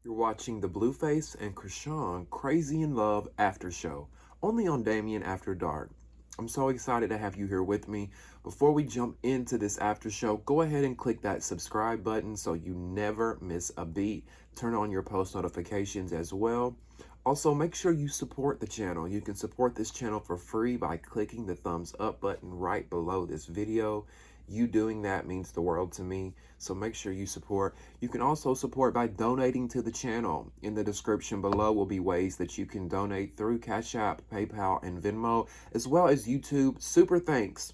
You're watching the Blueface and Chrisean Crazy in Love After Show, only on Damien After Dark. I'm so excited to have you here with me. Before we jump into this after show, go ahead and click that subscribe button so you never miss a beat. Turn on your post notifications as well. Also, make sure you support the channel. You can support this channel for free by clicking the thumbs up button right below this video. You doing that means the world to me, so make sure you support. You can also support by donating to the channel. In the description below will be ways that you can donate through Cash App, PayPal, and Venmo, as well as YouTube Super Thanks.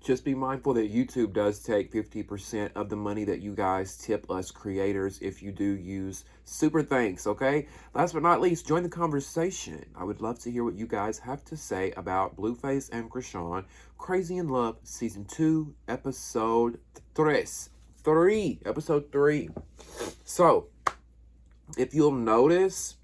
Just be mindful that YouTube does take 50% of the money that you guys tip us creators if you do use Super Thanks, okay? Last but not least, join the conversation. I would love to hear what you guys have to say about Blueface and Chrisean, Crazy in Love, Season 2, Episode 3. Episode 3. So, if you'll notice,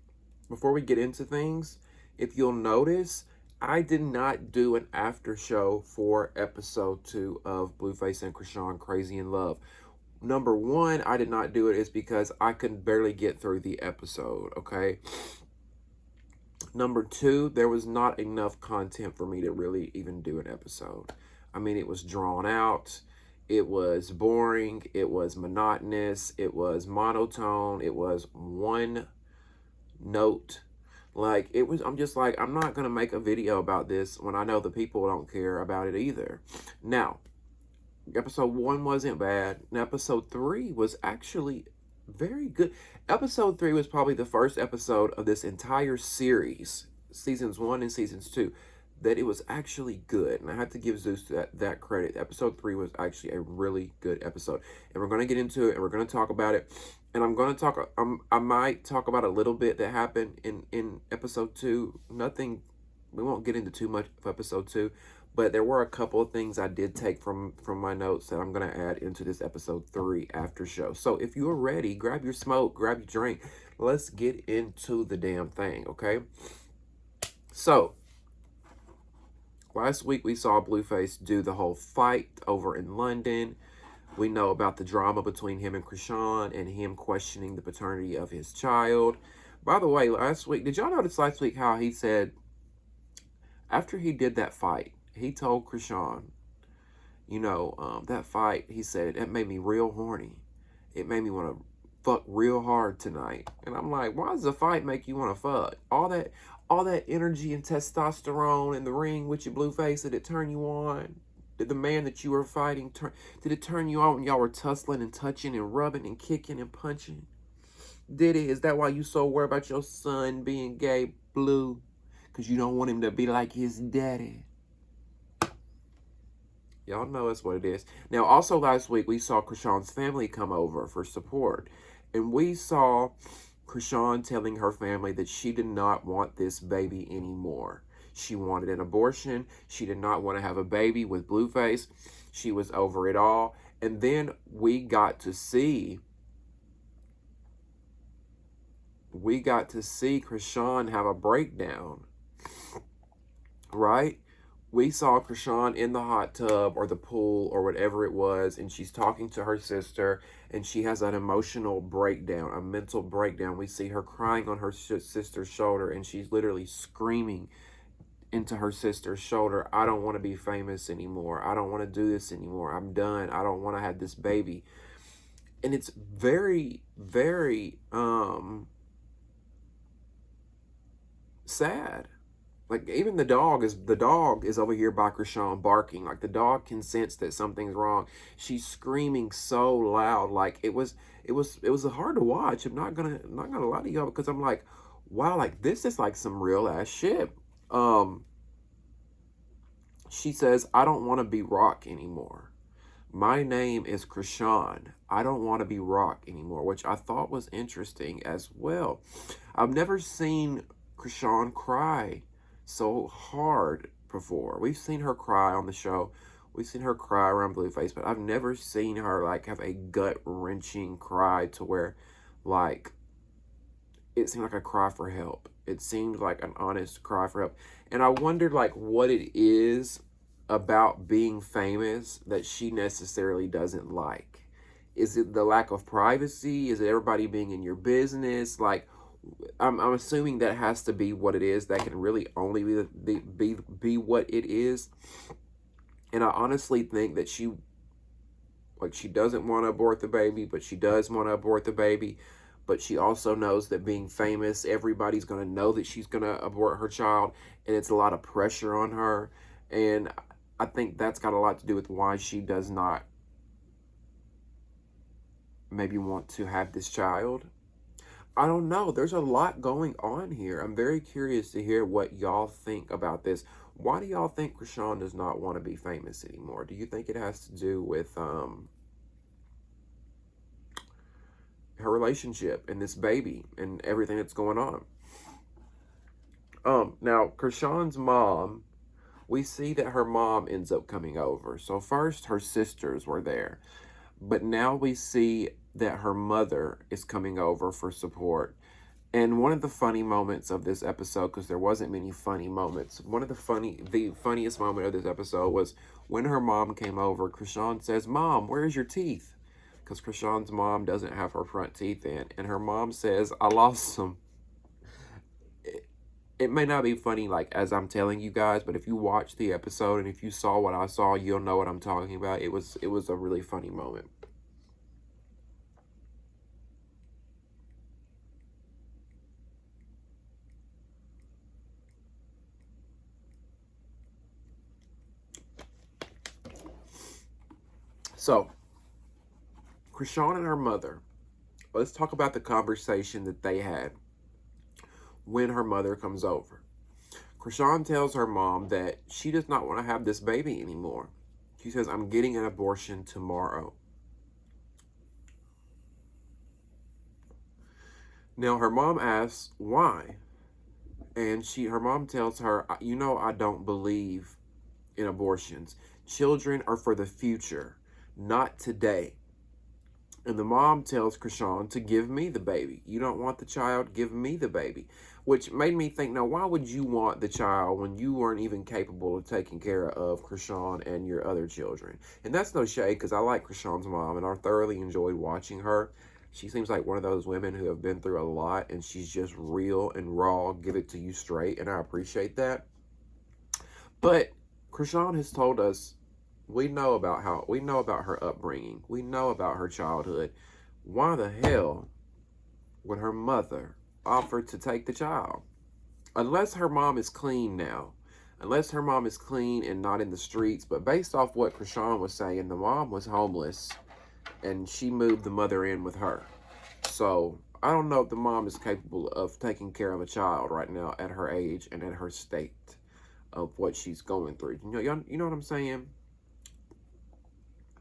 before we get into things, if you'll notice, I did not do an after show for episode 2 of Blueface and Chrisean Crazy in Love. Number one, I did not do it is because I could barely get through the episode, okay? Number two, there was not enough content for me to really even do an episode. I mean, it was drawn out, it was boring, it was monotonous, it was monotone, it was one note. Like, it was, I'm just like, I'm not going to make a video about this when I know the people don't care about it either. Now, episode 1 wasn't bad. And episode 3 was actually very good. Episode 3 was probably the first episode of this entire series, seasons 1 and seasons 2, that it was actually good. And I have to give Zeus that credit. Episode 3 was actually a really good episode. And we're going to get into it, and we're going to talk about it. And I'm going to talk, I might talk about a little bit that happened in episode 2. Nothing, we won't get into too much of episode 2. But there were a couple of things I did take from my notes that I'm going to add into this episode 3 after show. So if you are ready, grab your smoke, grab your drink. Let's get into the damn thing, okay? So, last week we saw Blueface do the whole fight over in London. We know about the drama between him and Chrisean and him questioning the paternity of his child. By the way, last week, did y'all notice last week how he said, after he did that fight, he told Chrisean, you know, that fight, he said, it made me real horny. It made me want to fuck real hard tonight. And I'm like, why does a fight make you want to fuck? All that energy and testosterone in the ring with your Blueface, did it turn you on? Did the man that you were fighting, did it turn you on when y'all were tussling and touching and rubbing and kicking and punching? Did it? Is that why you so worried about your son being gay, Blue? Because you don't want him to be like his daddy. Y'all know that's what it is. Now, also last week, we saw Chrisean's family come over for support. And we saw Chrisean telling her family that she did not want this baby anymore. She wanted an abortion. She did not want to have a baby with Blueface. She was over it all. And then we got to see Chrisean have a breakdown, right? We saw Chrisean in the hot tub or the pool or whatever it was, and she's talking to her sister, and she has an emotional breakdown, a mental breakdown. We see her crying on her sister's shoulder, and she's literally screaming into her sister's shoulder, I don't want to be famous anymore. I don't want to do this anymore. I'm done. I don't want to have this baby. And it's very, very sad. Like, even the dog is over here by Chrisean barking. Like, the dog can sense that something's wrong. She's screaming so loud. Like, it was hard to watch. I'm not gonna lie to y'all, because I'm like, wow, like, this is like some real ass shit. She says, I don't want to be rock anymore. My name is Chrisean. I don't want to be rock anymore, which I thought was interesting as well. I've never seen Chrisean cry so hard before. We've seen her cry on the show. We've seen her cry around Blueface, but I've never seen her like have a gut-wrenching cry to where like it seemed like a cry for help. It seemed like an honest cry for help. And I wondered like what it is about being famous that she necessarily doesn't like. Is it the lack of privacy? Is it everybody being in your business? Like, I'm assuming that has to be what it is. That can really only be what it is. And I honestly think that she doesn't want to abort the baby, but she does want to abort the baby. But she also knows that being famous, everybody's going to know that she's going to abort her child, and it's a lot of pressure on her. And I think that's got a lot to do with why she does not maybe want to have this child. I don't know. There's a lot going on here. I'm very curious to hear what y'all think about this. Why do y'all think Chrisean does not want to be famous anymore? Do you think it has to do with her relationship and this baby and everything that's going on? Now, Chrisean's mom, we see that her mom ends up coming over. So first her sisters were there, but now we see that her mother is coming over for support. And one of the funny moments of this episode, because there wasn't many funny moments, the funniest moment of this episode was when her mom came over. Chrisean says, "Mom, where's your teeth?" Because Chrisean's mom doesn't have her front teeth in, and her mom says, "I lost them." It may not be funny like as I'm telling you guys, but if you watch the episode and if you saw what I saw, you'll know what I'm talking about. It was a really funny moment. So, Chrisean and her mother, let's talk about the conversation that they had when her mother comes over. Chrisean tells her mom that she does not want to have this baby anymore. She says, "I'm getting an abortion tomorrow." Now, her mom asks why. And her mom tells her, "You know, I don't believe in abortions. Children are for the future, not today." And the mom tells Chrisean to give me the baby. "You don't want the child, give me the baby." Which made me think, now, why would you want the child when you weren't even capable of taking care of Chrisean and your other children? And that's no shade, because I like Chrisean's mom, and I thoroughly enjoyed watching her. She seems like one of those women who have been through a lot, and she's just real and raw, give it to you straight, and I appreciate that. But Chrisean has told us, we know about her upbringing. We know about her childhood. Why the hell would her mother offer to take the child? Unless her mom is clean now. Unless her mom is clean and not in the streets. But based off what Chrisean was saying, the mom was homeless and she moved the mother in with her. So I don't know if the mom is capable of taking care of a child right now at her age and at her state of what she's going through. You know what I'm saying?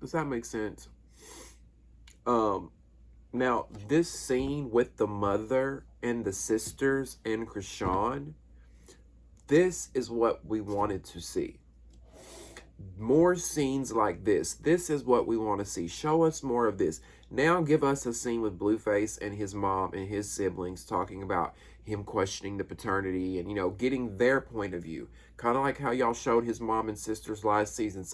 Does that make sense? Now, this scene with the mother and the sisters and Chrisean, this is what we wanted to see. More scenes like this. This is what we want to see. Show us more of this. Now give us a scene with Blueface and his mom and his siblings talking about him questioning the paternity and, getting their point of view. Kind of like how y'all showed his mom and sisters last season.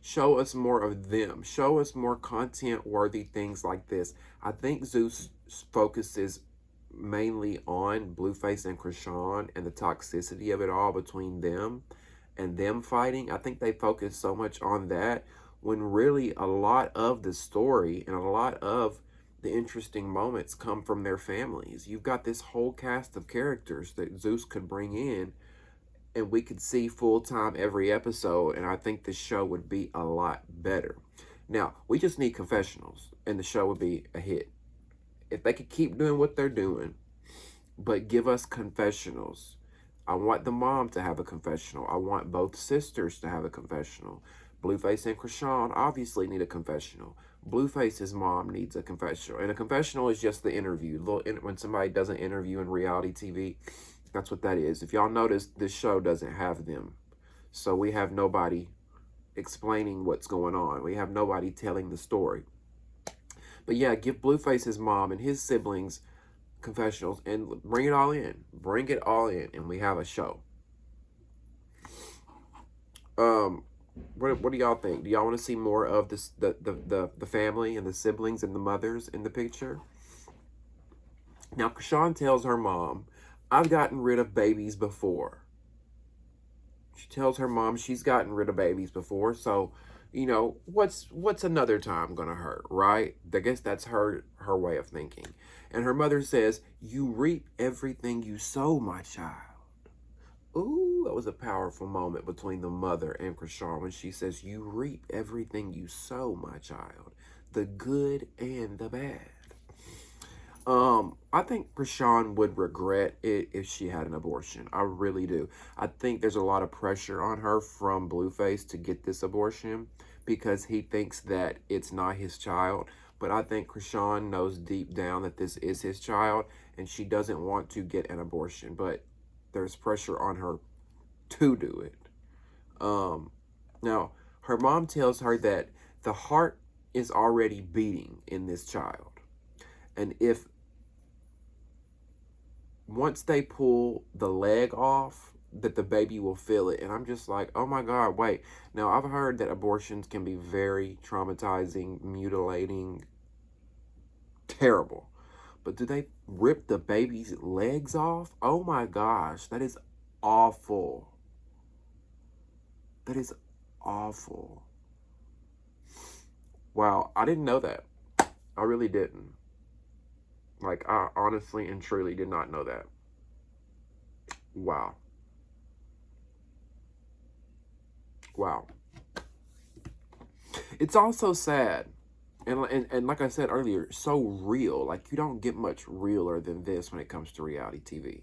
Show us more of them. Show us more content-worthy things like this. I think Zeus focuses mainly on Blueface and Chrisean and the toxicity of it all between them and them fighting. I think they focus so much on that when really a lot of the story and a lot of the interesting moments come from their families. You've got this whole cast of characters that Zeus could bring in and we could see full-time every episode, and I think the show would be a lot better. Now, we just need confessionals and the show would be a hit. If they could keep doing what they're doing, but give us confessionals. I want the mom to have a confessional. I want both sisters to have a confessional. Blueface and Chrisean obviously need a confessional. Blueface's mom needs a confessional. And a confessional is just the interview. When somebody does an interview in reality TV, that's what that is. If y'all notice, this show doesn't have them. So we have nobody explaining what's going on. We have nobody telling the story. But yeah, give Blueface's mom and his siblings confessionals and bring it all in. Bring it all in and we have a show. What do y'all think? Do y'all want to see more of this, the family and the siblings and the mothers in the picture? Now, Chrisean tells her mom, I've gotten rid of babies before. She tells her mom she's gotten rid of babies before, so what's another time gonna hurt, right? I guess that's her way of thinking. And her mother says, you reap everything you sow, my child. Ooh, that was a powerful moment between the mother and Chrisean when she says, you reap everything you sow, my child, the good and the bad. I think Chrisean would regret it if she had an abortion. I really do. I think there's a lot of pressure on her from Blueface to get this abortion because he thinks that it's not his child. But I think Chrisean knows deep down that this is his child and she doesn't want to get an abortion. But there's pressure on her to do it. Now, her mom tells her that the heart is already beating in this child. And if once they pull the leg off, that the baby will feel it. And I'm just like, oh my God, wait. Now, I've heard that abortions can be very traumatizing, mutilating, terrible. But do they rip the baby's legs off? Oh my gosh, that is awful. That is awful. Wow, I didn't know that. I really didn't. Like, I honestly and truly did not know that. Wow. Wow. It's also sad. And like I said earlier, so real. Like, you don't get much realer than this when it comes to reality TV.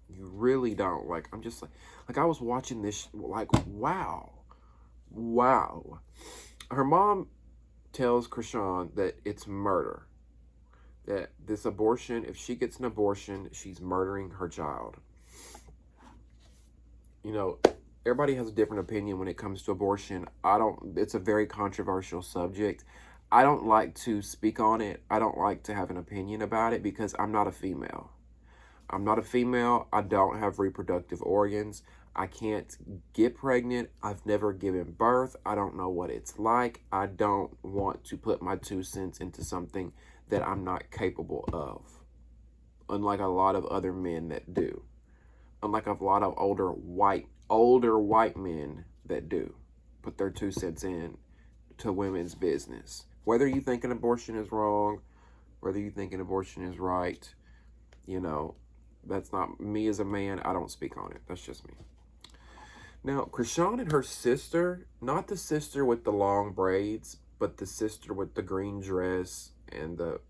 You really don't. Like, I'm just like I was watching this, like, wow. Wow. Her mom tells Chrisean that it's murder. That this abortion, if she gets an abortion, she's murdering her child. Everybody has a different opinion when it comes to abortion. It's a very controversial subject. I don't like to speak on it. I don't like to have an opinion about it because I'm not a female. I'm not a female. I don't have reproductive organs. I can't get pregnant. I've never given birth. I don't know what it's like. I don't want to put my 2 cents into something that I'm not capable of. Unlike a lot of other men that do. Unlike a lot of older white men that do put their 2 cents in to women's business. Whether you think an abortion is wrong, whether you think an abortion is right, that's not me as a man. I don't speak on it. That's just me. Now, Chrisean and her sister, not the sister with the long braids, but the sister with the green dress and the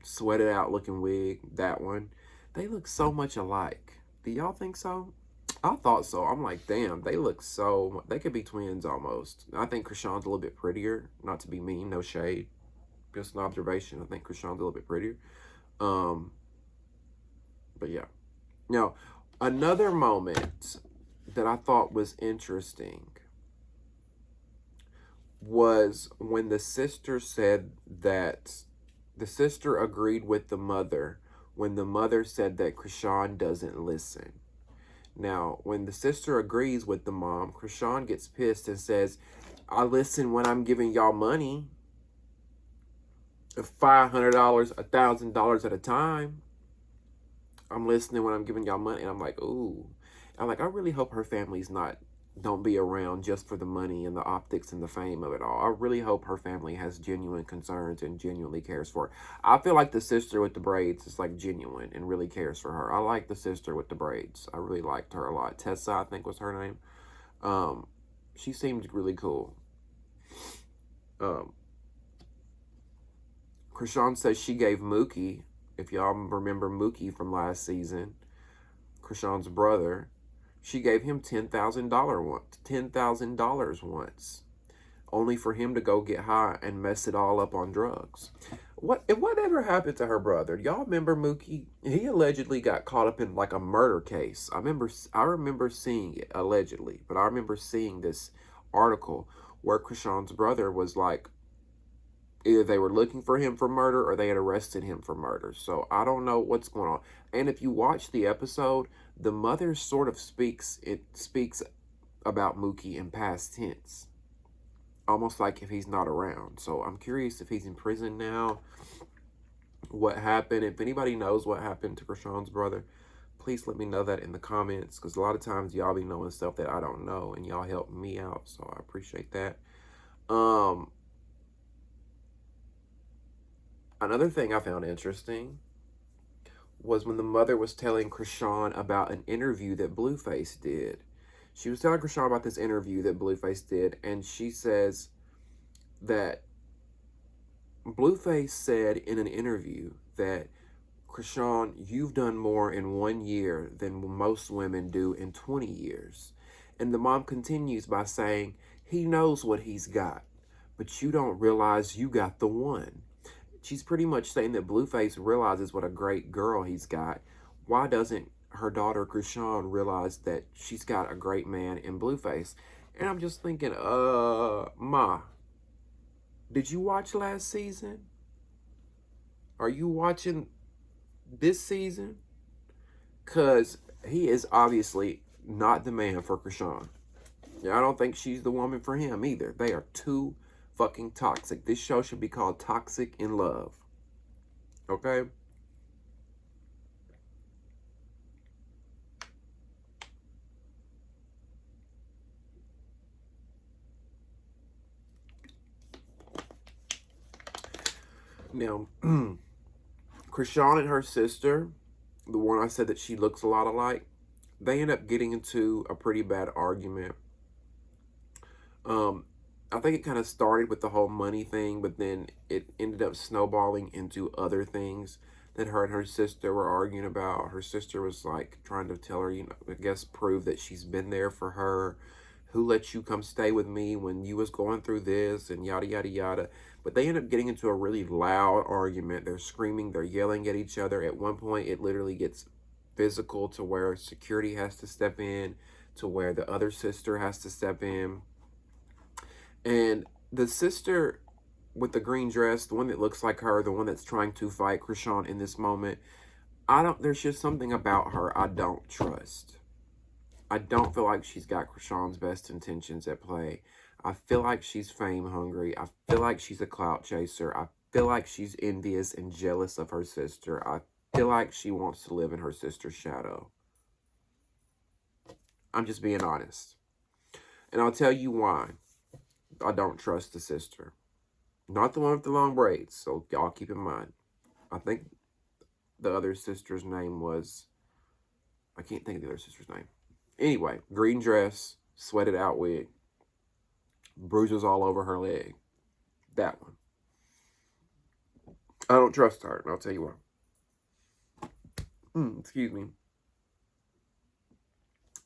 sweated out looking wig, that one, they look so much alike. Do y'all think so? I thought so. I'm like, damn, they could be twins almost. I think Chrisean's a little bit prettier. Not to be mean, no shade. Just an observation. I think Chrisean's a little bit prettier. But yeah. Now, another moment that I thought was interesting was when the sister said that the sister agreed with the mother when the mother said that Chrisean doesn't listen. Now, when the sister agrees with the mom, Chrisean gets pissed and says, I listen when I'm giving y'all money. $500, $1,000 at a time. I'm listening when I'm giving y'all money. And I'm like, ooh. I really hope her family's don't be around just for the money and the optics and the fame of it all. I really hope her family has genuine concerns and genuinely cares for her. I feel like the sister with the braids is like genuine and really cares for her. I like the sister with the braids. I really liked her a lot. Tessa, I think was her name. She seemed really cool. Chrisean says she gave Mookie, if y'all remember Mookie from last season, Chrisean's brother, she gave him $10,000 once, only for him to go get high and mess it all up on drugs. Whatever happened to her brother? Y'all remember Mookie? He allegedly got caught up in like a murder case. I remember seeing it allegedly, but I remember seeing this article where Chrisean's brother was like, either they were looking for him for murder or they had arrested him for murder. So I don't know what's going on. And if you watch the episode, the mother sort of speaks about Mookie in past tense, almost like if he's not around. So I'm curious if he's in prison now, what happened. If anybody knows what happened to Chrisean's brother, please let me know that in the comments, because a lot of times y'all be knowing stuff that I don't know, and y'all help me out, so I appreciate that. Another thing I found interesting was when the mother was telling Chrisean about an interview that Blueface did. She was telling Chrisean about this interview that Blueface did, and she says that Blueface said in an interview that, Chrisean, you've done more in 1 year than most women do in 20 years. And the mom continues by saying, he knows what he's got, but you don't realize you got the one. She's pretty much saying that Blueface realizes what a great girl he's got. Why doesn't her daughter Chrisean realize that she's got a great man in Blueface? And I'm just thinking, Ma, did you watch last season? Are you watching this season? Because he is obviously not the man for Chrisean. I don't think she's the woman for him either. They are too fucking toxic. This show should be called Toxic in Love. Okay? Now, Chrisean and her sister, the one I said that she looks a lot alike, they end up getting into a pretty bad argument. I think it kind of started with the whole money thing, but then it ended up snowballing into other things that her and her sister were arguing about. Her sister was like trying to tell her, I guess prove that she's been there for her. Who let you come stay with me when you was going through this, and yada, yada, yada. But they end up getting into a really loud argument. They're screaming, they're yelling at each other. At one point, it literally gets physical to where security has to step in, to where the other sister has to step in. And the sister with the green dress, the one that looks like her, the one that's trying to fight Chrisean in this moment, there's just something about her I don't trust. I don't feel like she's got Chrisean's best intentions at play. I feel like she's fame hungry. I feel like she's a clout chaser. I feel like she's envious and jealous of her sister. I feel like she wants to live in her sister's shadow. I'm just being honest. And I'll tell you why I don't trust the sister. Not the one with the long braids, so y'all keep in mind. I think the other sister's name was, I can't think of the other sister's name. Anyway, green dress, sweated out wig, bruises all over her leg. That one. I don't trust her, and I'll tell you why. Excuse me.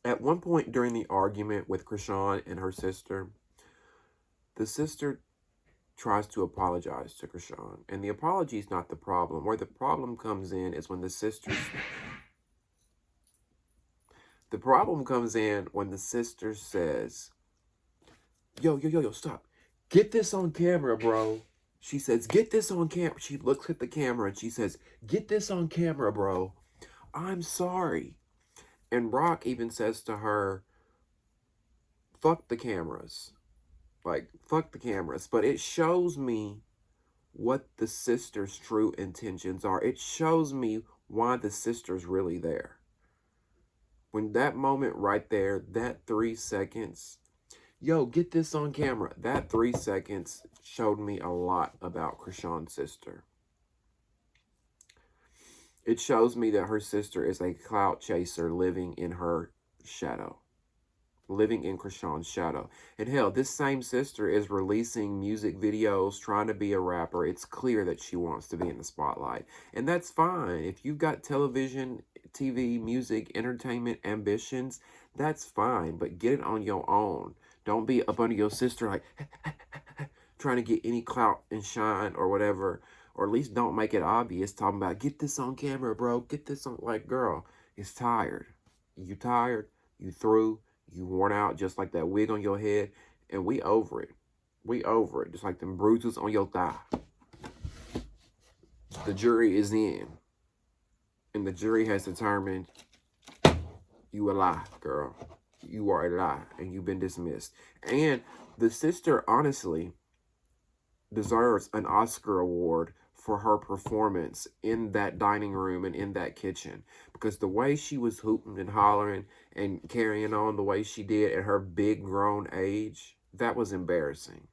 At one point during the argument with Chrisean and her sister, the sister tries to apologize to Chrisean, and the apology is not the problem. Where the problem comes in is when the sister says, yo, stop. Get this on camera, bro. She says, get this on camera. She looks at the camera and she says, get this on camera, bro. I'm sorry. And Brock even says to her, fuck the cameras. Like, fuck the cameras. But it shows me what the sister's true intentions are. It shows me why the sister's really there. When that moment right there, that 3 seconds, yo, get this on camera. That 3 seconds showed me a lot about Chrisean's sister. It shows me that her sister is a clout chaser living in her shadow. Living in Chrisean's shadow. And hell, this same sister is releasing music videos, trying to be a rapper. It's clear that she wants to be in the spotlight. And that's fine. If you've got television, TV, music, entertainment, ambitions, that's fine. But get it on your own. Don't be up under your sister like, trying to get any clout and shine or whatever. Or at least don't make it obvious, talking about, get this on camera, bro. Get this on, like, girl, it's tired. You tired, you through, you worn out, just like that wig on your head, and we over it. We over it, just like them bruises on your thigh. The jury is in, and the jury has determined you a lie, girl. you are a lie and you've been dismissed. And the sister honestly deserves an Oscar award for her performance in that dining room and in that kitchen, because the way she was hooting and hollering and carrying on the way she did at her big grown age, that was embarrassing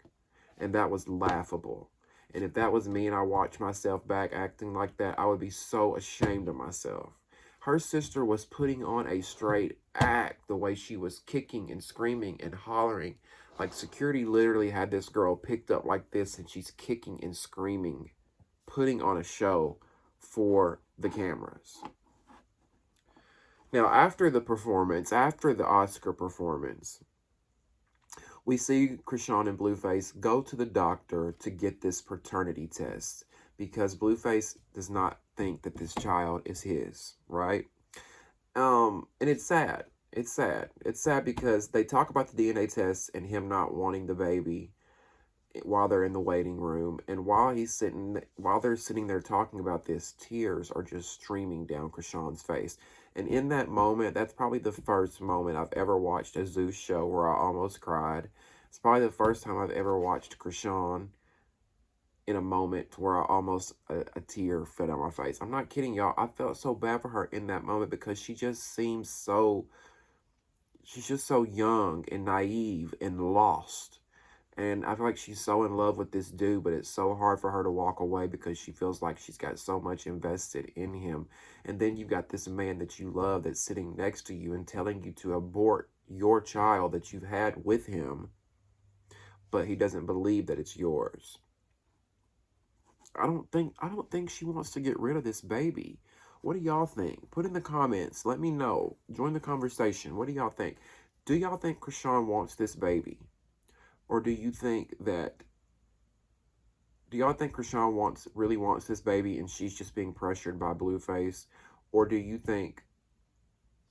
and that was laughable. And if that was me and I watched myself back acting like that, I would be so ashamed of myself. Her sister was putting on a straight act the way she was kicking and screaming and hollering. Like security literally had this girl picked up like this and she's kicking and screaming, putting on a show for the cameras. Now, after the performance, after the Oscar performance, we see Chrisean and Blueface go to the doctor to get this paternity test because Blueface does not think that this child is his, right? And it's sad. It's sad. It's sad because they talk about the DNA test and him not wanting the baby while they're in the waiting room, and while they're sitting there talking about this, tears are just streaming down Chrisean's face. And in that moment, that's probably the first moment I've ever watched a Zeus show where I almost cried. It's probably the first time I've ever watched Chrisean in a moment where I almost a tear fell down my face. I'm not kidding, y'all. I felt so bad for her in that moment because she's just so young and naive and lost. And I feel like she's so in love with this dude, but it's so hard for her to walk away because she feels like she's got so much invested in him. And then you've got this man that you love that's sitting next to you and telling you to abort your child that you've had with him, but he doesn't believe that it's yours. I don't think she wants to get rid of this baby. What do y'all think? Put in the comments. Let me know. Join the conversation. What do y'all think? Do y'all think Chrisean wants this baby? Or do y'all think Chrisean really wants this baby and she's just being pressured by Blueface? Or do you think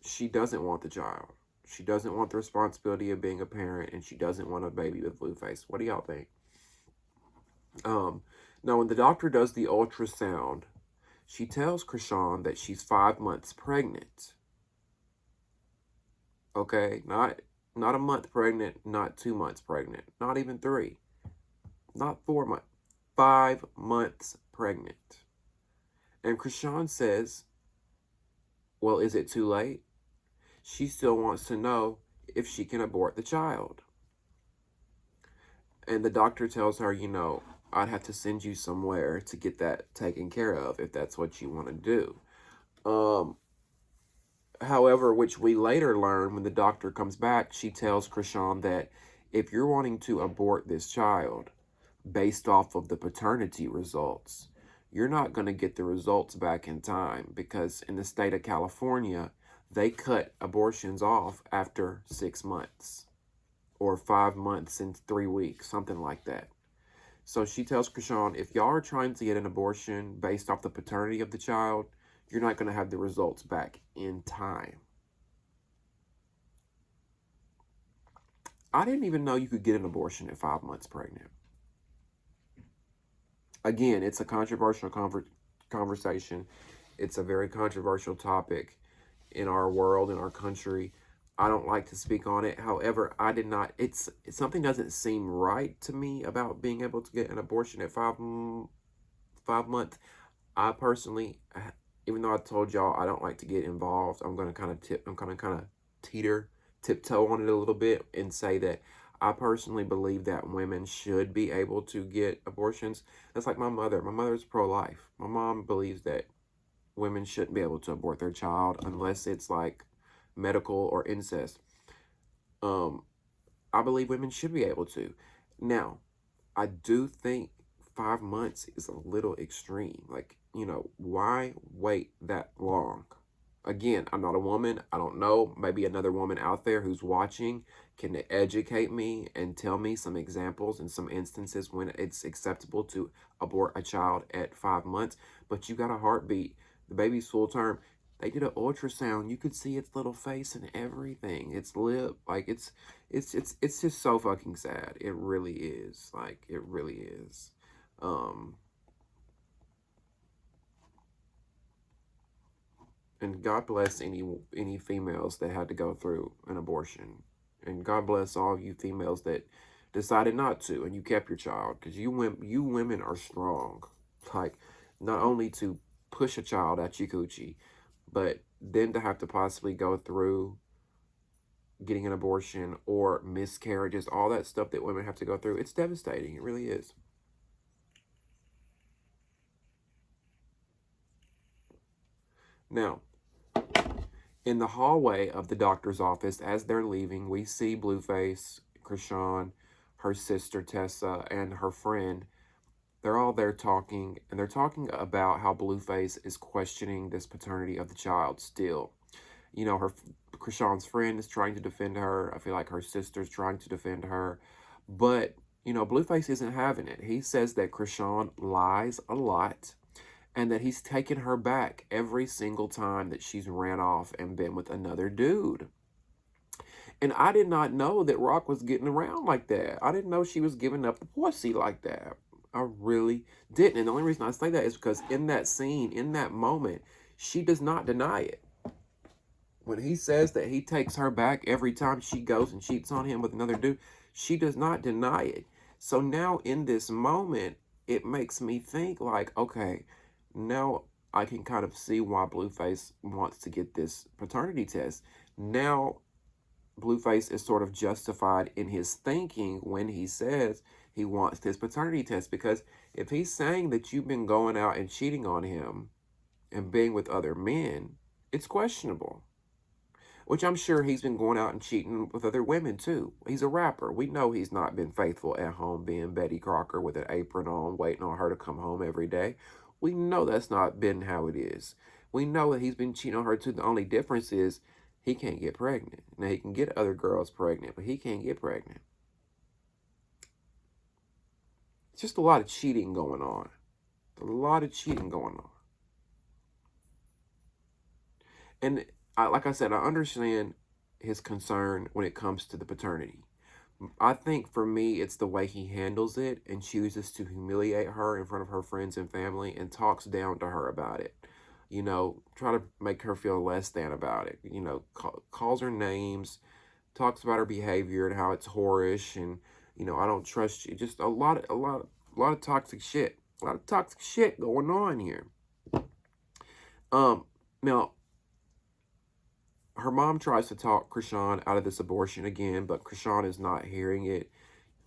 she doesn't want the child? She doesn't want the responsibility of being a parent and she doesn't want a baby with Blueface. What do y'all think? Now when the doctor does the ultrasound, she tells Chrisean that she's 5 months pregnant. Okay, not a month pregnant, not 2 months pregnant, not even 3, not 4 months, 5 months pregnant. And Chrisean says, well, is it too late? She still wants to know if she can abort the child. And the doctor tells her, I'd have to send you somewhere to get that taken care of if that's what you want to do. However, which we later learn when the doctor comes back, she tells Chrisean that if you're wanting to abort this child based off of the paternity results, you're not going to get the results back in time because in the state of California, they cut abortions off after 6 months or 5 months and 3 weeks, something like that. So she tells Chrisean, if y'all are trying to get an abortion based off the paternity of the child, you're not going to have the results back in time. I didn't even know you could get an abortion at 5 months pregnant. Again, it's a controversial conversation. It's a very controversial topic in our world, in our country. I don't like to speak on it. However, something doesn't seem right to me about being able to get an abortion at 5 months. I personally, even though I told y'all I don't like to get involved, I'm gonna kind of tiptoe on it a little bit and say that I personally believe that women should be able to get abortions. That's like my mother. My mother's pro-life. My mom believes that women shouldn't be able to abort their child unless it's like medical or incest. I believe women should be able to. Now, I do think 5 months is a little extreme. Like, why wait that long? Again, I'm not a woman. I don't know. Maybe another woman out there who's watching can educate me and tell me some examples and some instances when it's acceptable to abort a child at 5 months. But you got a heartbeat. The baby's full term. They did an ultrasound. You could see its little face and everything. Its lip. Like, it's just so fucking sad. It really is. Like, it really is. And God bless any females that had to go through an abortion. And God bless all of you females that decided not to and you kept your child, because you women are strong. Like, not only to push a child at your coochie, but then to have to possibly go through getting an abortion or miscarriages, all that stuff that women have to go through. It's devastating. It really is. Now, in the hallway of the doctor's office, as they're leaving, we see Blueface, Chrisean, her sister Tessa, and her friend. They're all there talking, and they're talking about how Blueface is questioning this paternity of the child still. You know, Chrisean's friend is trying to defend her. I feel like her sister's trying to defend her. But, you know, Blueface isn't having it. He says that Chrisean lies a lot, and that he's taken her back every single time that she's ran off and been with another dude. And I did not know that Rock was getting around like that. I didn't know she was giving up the pussy like that. I really didn't. And the only reason I say that is because in that scene, in that moment, she does not deny it. When he says that he takes her back every time she goes and cheats on him with another dude, she does not deny it. So now in this moment, it makes me think like, okay, now I can kind of see why Blueface wants to get this paternity test. Now Blueface is sort of justified in his thinking when he says he wants this paternity test, because if he's saying that you've been going out and cheating on him and being with other men, it's questionable. Which I'm sure he's been going out and cheating with other women too. He's a rapper. We know he's not been faithful at home, being Betty Crocker with an apron on, waiting on her to come home every day. We know that's not been how it is. We know that he's been cheating on her too. The only difference is he can't get pregnant. Now, he can get other girls pregnant, but he can't get pregnant. It's just a lot of cheating going on. A lot of cheating going on. And like I said, I understand his concern when it comes to the paternity. I think for me, it's the way he handles it and chooses to humiliate her in front of her friends and family and talks down to her about it. You know, try to make her feel less than about it. You know, calls her names, talks about her behavior and how it's whorish, and you know, I don't trust you. Just a lot of toxic shit. A lot of toxic shit going on here. Now, her mom tries to talk Chrisean out of this abortion again, but Chrisean is not hearing it.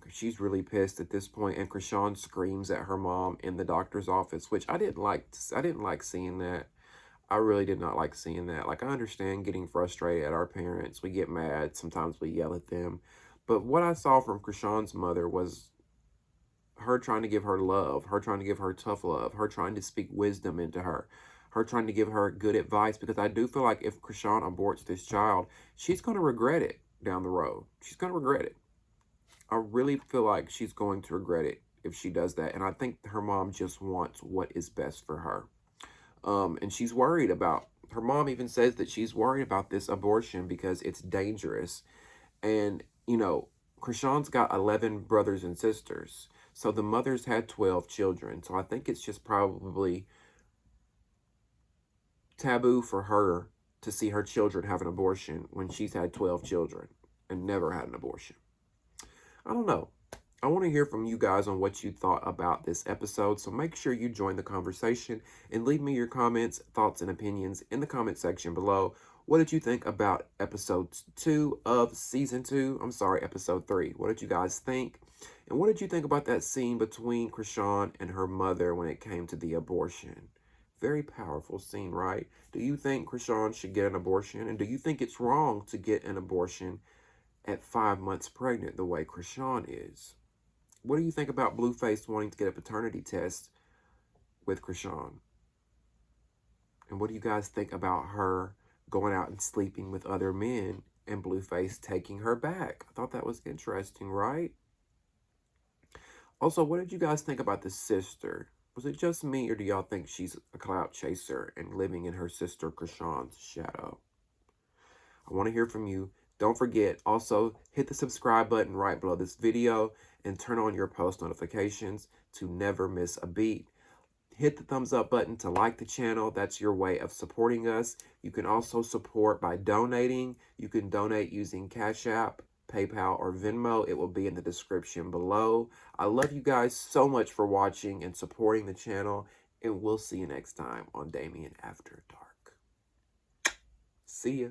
She's really pissed at this point, and Chrisean screams at her mom in the doctor's office, which I didn't like. I didn't like seeing that. I really did not like seeing that. Like, I understand getting frustrated at our parents. We get mad. Sometimes we yell at them. But what I saw from Chrisean's mother was her trying to give her love, her trying to give her tough love, her trying to speak wisdom into her trying to give her good advice, because I do feel like if Chrisean aborts this child, she's going to regret it down the road. She's going to regret it. I really feel like she's going to regret it if she does that. And I think her mom just wants what is best for her. And she's worried about, her mom even says that she's worried about this abortion because it's dangerous. And, you know, Chrisean's got 11 brothers and sisters. So the mother's had 12 children. So I think it's just probably taboo for her to see her children have an abortion when she's had 12 children and never had an abortion. I don't know. I want to hear from you guys on what you thought about this episode, so make sure you join the conversation and leave me your comments, thoughts, and opinions in the comment section below. What did you think about episode 2 of season 2? I'm sorry, episode 3. What did you guys think? And what did you think about that scene between Chrisean and her mother when it came to the abortion? Very powerful scene, right? Do you think Chrisean should get an abortion? And do you think it's wrong to get an abortion at 5 months pregnant the way Chrisean is? What do you think about Blueface wanting to get a paternity test with Chrisean? And what do you guys think about her going out and sleeping with other men and Blueface taking her back? I thought that was interesting, right? Also, what did you guys think about the sister? Was it just me, or do y'all think she's a clout chaser and living in her sister Chrisean's shadow? I want to hear from you. Don't forget, also hit the subscribe button right below this video and turn on your post notifications to never miss a beat. hit the thumbs up button to like the channel. That's your way of supporting us. You can also support by donating. You can donate using Cash App, PayPal, or Venmo. It will be in the description below. I love you guys so much for watching and supporting the channel, and we'll see you next time on Damien After Dark. See ya.